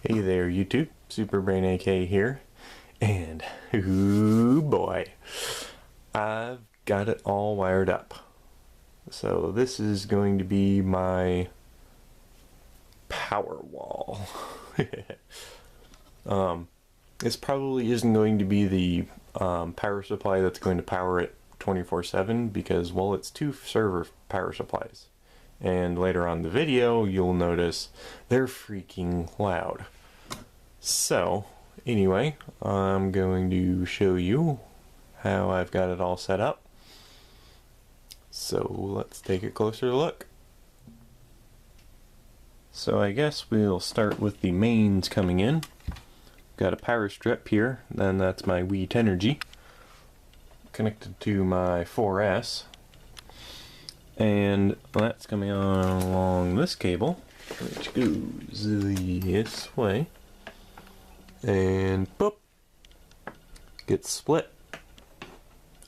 Hey there YouTube, Superbrain AK here, and ooh boy, I've got it all wired up. So this is going to be my power wall. This probably isn't going to be the power supply that's going to power it 24/7 because, well, it's two server power supplies. And later on in the video, you'll notice they're freaking loud. So, anyway, I'm going to show you how I've got it all set up. So, let's take a closer look. So, I guess we'll start with the mains coming in. Got a power strip here, then that's my WiTenergy connected to my 4S. And that's coming on along this cable, which goes this way. And boop, gets split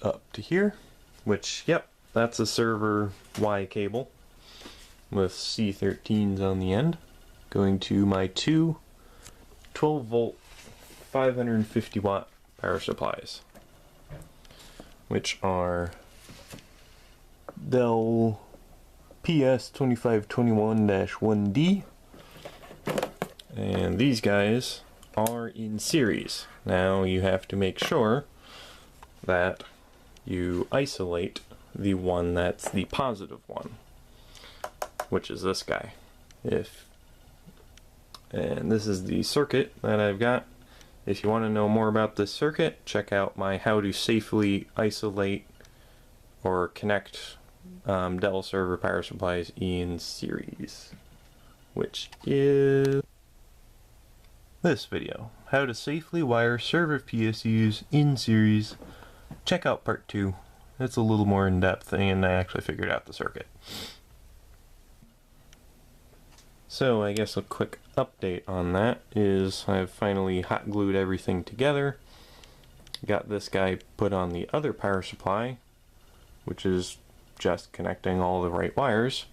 up to here, which, yep, that's a server Y cable with C13s on the end, going to my two 12 volt 550 watt power supplies, which are Dell PS2521-1D, and these guys are in series. Now you have to make sure that you isolate the one that's the positive one, which is this guy. And this is the circuit that I've got. If you want to know more about this circuit, check out my how to safely isolate or connect Dell server power supplies in series, which is this video, how to safely wire server PSUs in series. Check out part 2. It's a little more in depth and I actually figured out the circuit. So I guess a quick update on that is I've finally hot glued everything together. Got this guy put on the other power supply, which is just connecting all the right wires,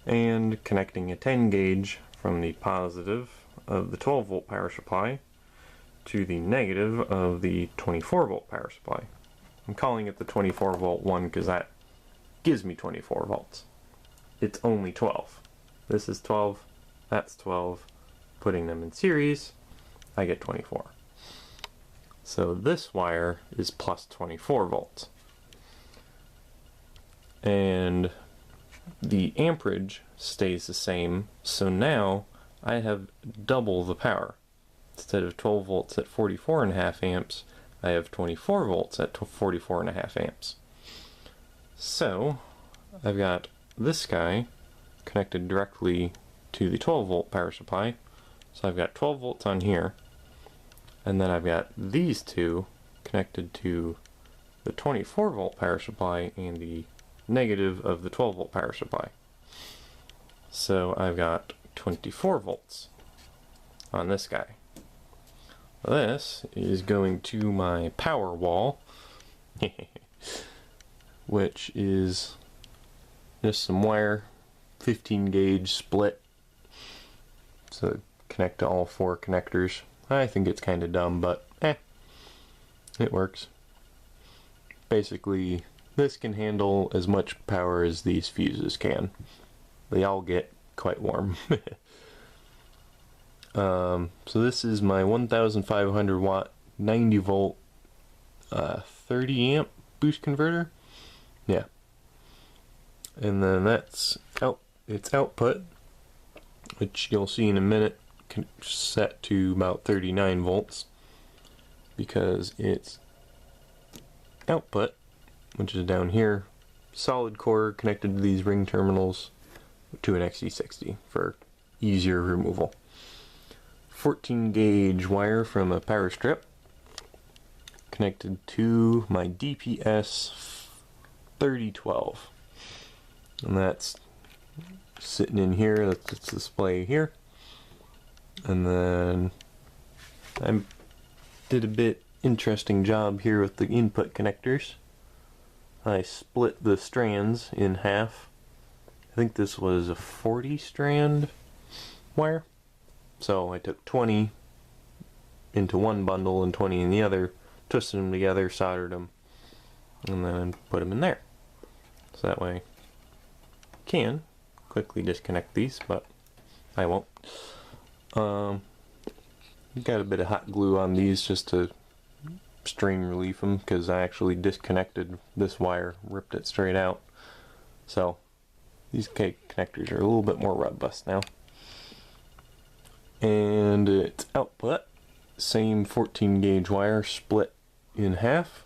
and connecting a 10 gauge from the positive of the 12 volt power supply to the negative of the 24 volt power supply. I'm calling it the 24 volt one because that gives me 24 volts. It's only 12. This is 12, that's 12. Putting them in series, I get 24. So this wire is plus 24 volts. And the amperage stays the same, so now I have double the power. Instead of 12 volts at 44.5 amps, I have 24 volts at 44.5 amps. So I've got this guy connected directly to the 12 volt power supply. So I've got 12 volts on here, and then I've got these two connected to the 24 volt power supply and the negative of the 12 volt power supply. So I've got 24 volts on this guy. This is going to my power wall, which is just some wire, 15 gauge split, so connect to all 4 connectors. I think it's kind of dumb, but it works. Basically, this can handle as much power as these fuses can. They all get quite warm. So this is my 1500 watt 90 volt 30 amp boost converter. Yeah. And then that's its output, which you'll see in a minute, set to about 39 volts because its output, which is down here, solid core connected to these ring terminals to an XT60 for easier removal. 14 gauge wire from a power strip connected to my DPS 3012, and that's sitting in here. That's its display here. And then I did a bit interesting job here with the input connectors. I split the strands in half. I think this was a 40 strand wire. So I took 20 into one bundle and 20 in the other, twisted them together, soldered them, and then put them in there. So that way I can quickly disconnect these, but I won't. Got a bit of hot glue on these just to strain relief them, because I actually disconnected this wire, ripped it straight out. So these connectors are a little bit more robust now. And its output, same 14 gauge wire split in half,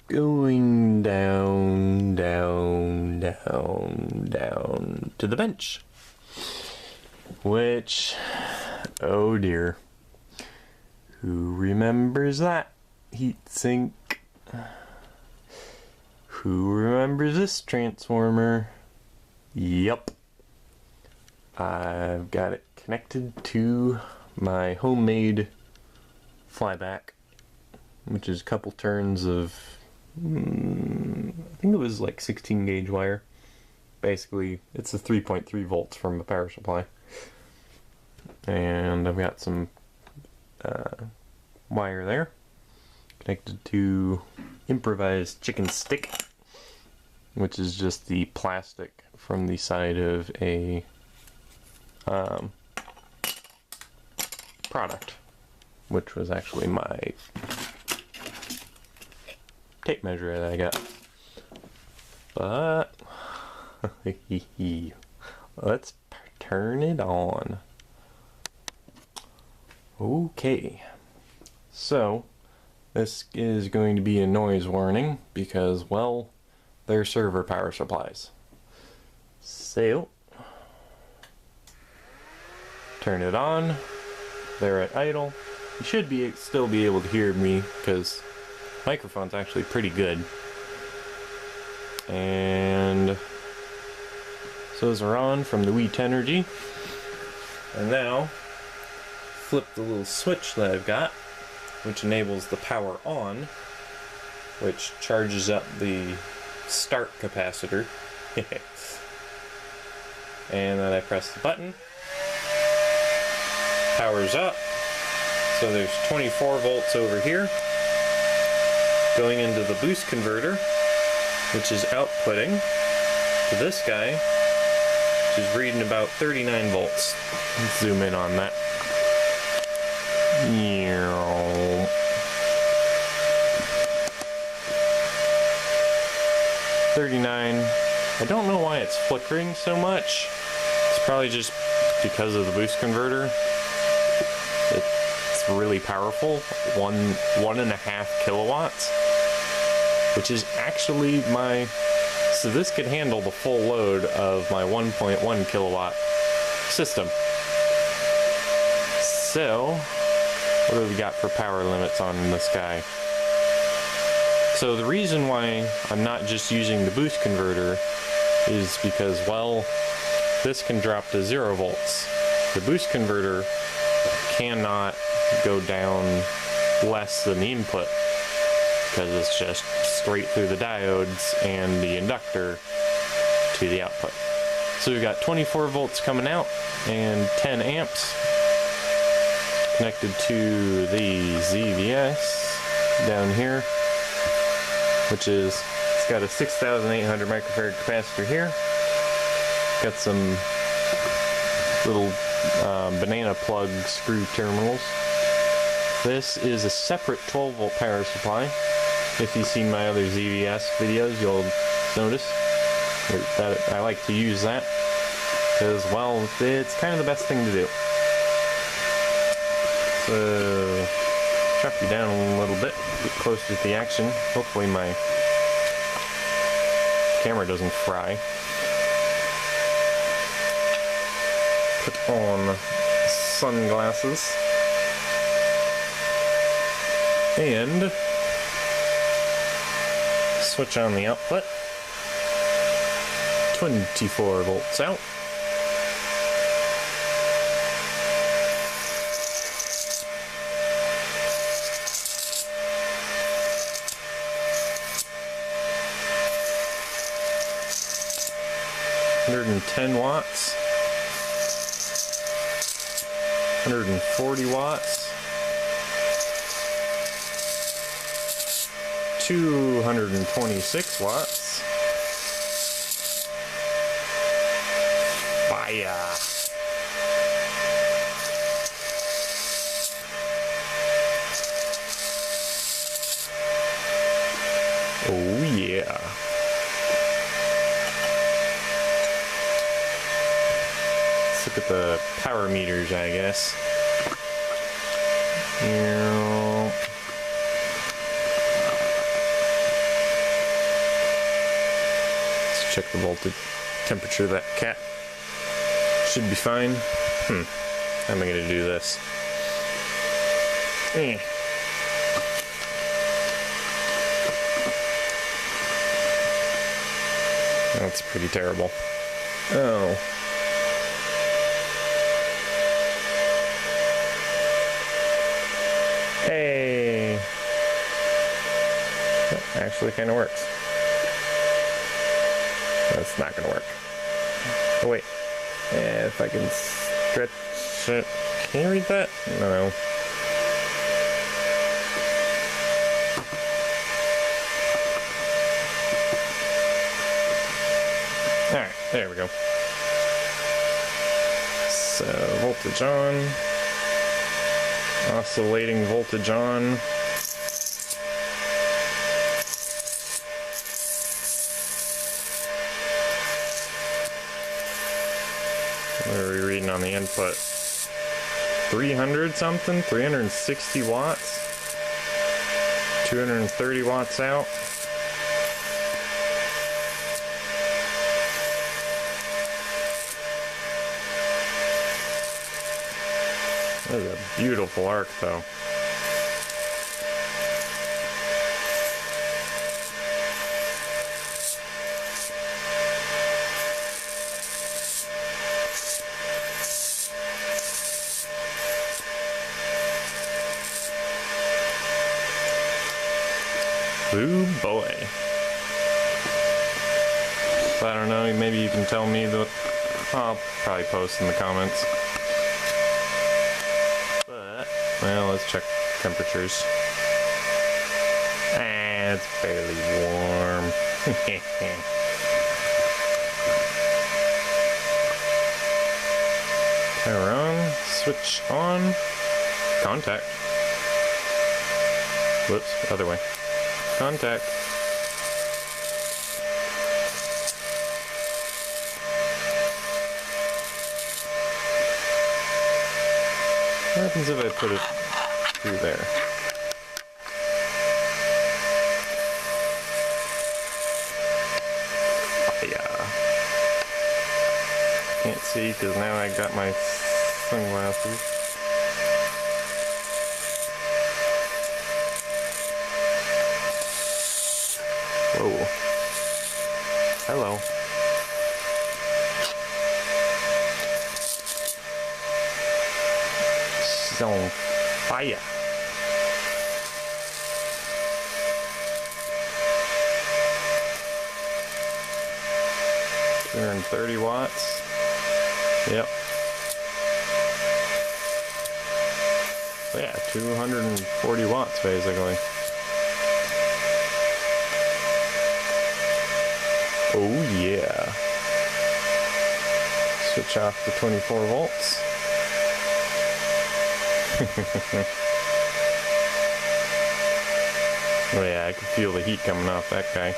going down, down, down, down to the bench. Which, oh dear, who remembers that heatsink? Who remembers this transformer? Yup. I've got it connected to my homemade flyback, which is a couple turns of, I think it was like 16 gauge wire. Basically, it's a 3.3 volts from a power supply. And I've got some wire there connected to improvised chicken stick, which is just the plastic from the side of a product, which was actually my tape measure that I got. But let's turn it on. Okay, so this is going to be a noise warning because, well, they're server power supplies. So, turn it on. They're at idle. You should still be able to hear me because the microphone's actually pretty good. And so those are on from the WiTenergy. And now, flip the little switch that I've got, which enables the power on, which charges up the start capacitor. And then I press the button. Power's up. So there's 24 volts over here going into the boost converter, which is outputting to this guy, which is reading about 39 volts. Let's zoom in on that. 39. I don't know why it's flickering so much. It's probably just because of the boost converter. It's really powerful. 1.5 kilowatts, which is actually so this could handle the full load of my 1.1 kilowatt system. So, what do we got for power limits on this guy? So the reason why I'm not just using the boost converter is because, well, this can drop to 0 volts. The boost converter cannot go down less than the input because it's just straight through the diodes and the inductor to the output. So we've got 24 volts coming out and 10 amps connected to the ZVS down here, which is, it's got a 6,800 microfarad capacitor here. Got some little banana plug screw terminals. This is a separate 12 volt power supply. If you've seen my other ZVS videos, you'll notice that I like to use that because, well, it's kind of the best thing to do. So, drop you down a little bit, get closer to the action. Hopefully my camera doesn't fry. Put on sunglasses. And switch on the output. 24 volts out. .110 watts. 140 watts. 226 watts. Fire. Oh yeah. Let's look at the power meters, I guess. Let's check the voltage temperature of that cat. Should be fine. How am I gonna do this? That's pretty terrible. Oh. Hey. That actually kind of works. That's not gonna work. Oh wait. If I can stretch it. Can you read that? No. Alright, there we go. So, voltage on. Oscillating voltage on. What are we reading on the input? 300 something? 360 watts? 230 watts out? That is a beautiful arc, though. Ooh boy. So I don't know, maybe you can tell me the... I'll probably post in the comments. Well, let's check temperatures. It's fairly warm. Power on, switch on, contact. Whoops, other way. Contact. What happens if I put it through there? Oh, yeah. Can't see because now I got my sunglasses. Whoa. Hello. On fire. $230 watts. Yep. Oh yeah, 240 watts basically. Oh yeah. Switch off the 24 volts. Oh yeah, I can feel the heat coming off that guy.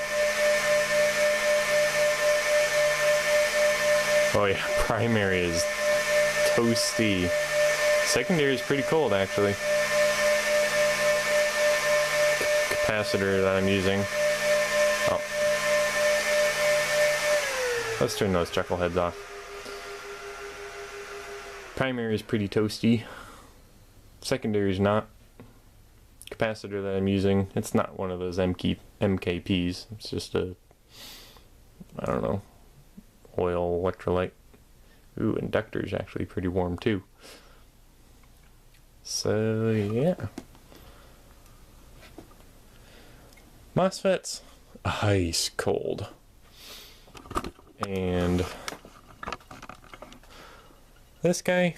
Oh yeah, primary is toasty. Secondary is pretty cold actually. Capacitor that I'm using. Oh. Let's turn those chuckleheads off. Primary is pretty toasty. Secondary is not. Capacitor that I'm using, it's not one of those MKPs. It's just a, I don't know, oil electrolyte. Ooh, inductor is actually pretty warm too. So yeah. MOSFETs, ice cold. And this guy,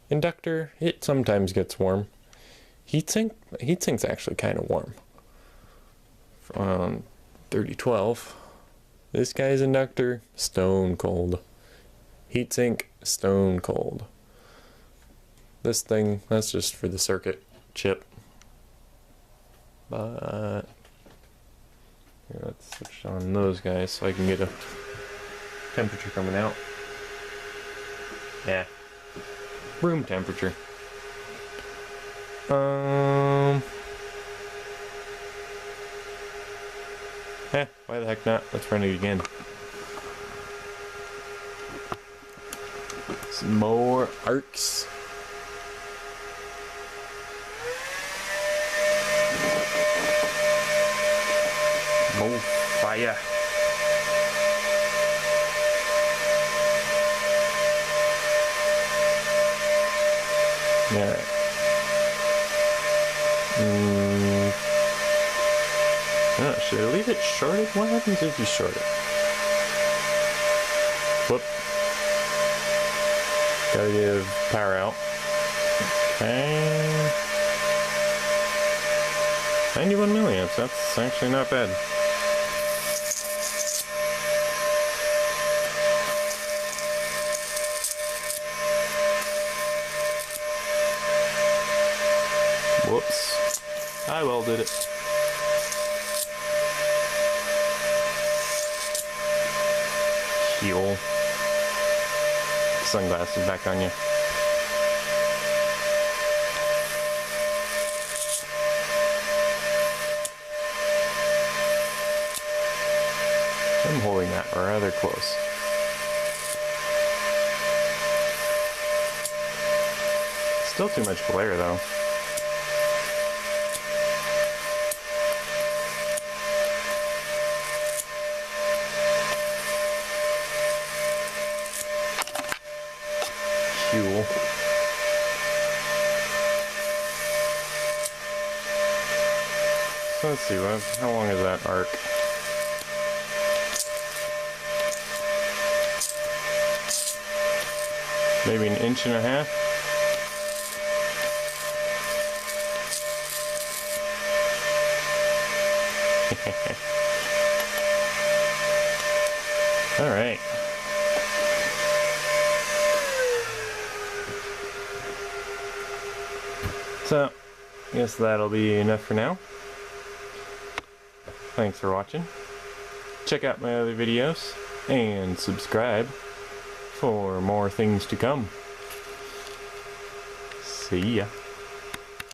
Inductor, it sometimes gets warm. Heatsink's actually kind of warm. 3012. This guy's inductor, stone cold. Heatsink, stone cold. This thing, that's just for the circuit chip. But here, let's switch on those guys so I can get a temperature coming out. Yeah, room temperature. Why the heck not? Let's run it again. Some more arcs. More fire. Alright. Should I leave it shorted? What happens if you short it? Whoop. Gotta give power out. Okay. 91 milliamps, that's actually not bad. Whoops. I welded it. Fuel. Sunglasses back on you. I'm holding that rather close. Still too much glare though. Fuel. So let's see, how long is that arc? Maybe an inch and a half? Alright. So, I guess that'll be enough for now. Thanks for watching. Check out my other videos and subscribe for more things to come. See ya.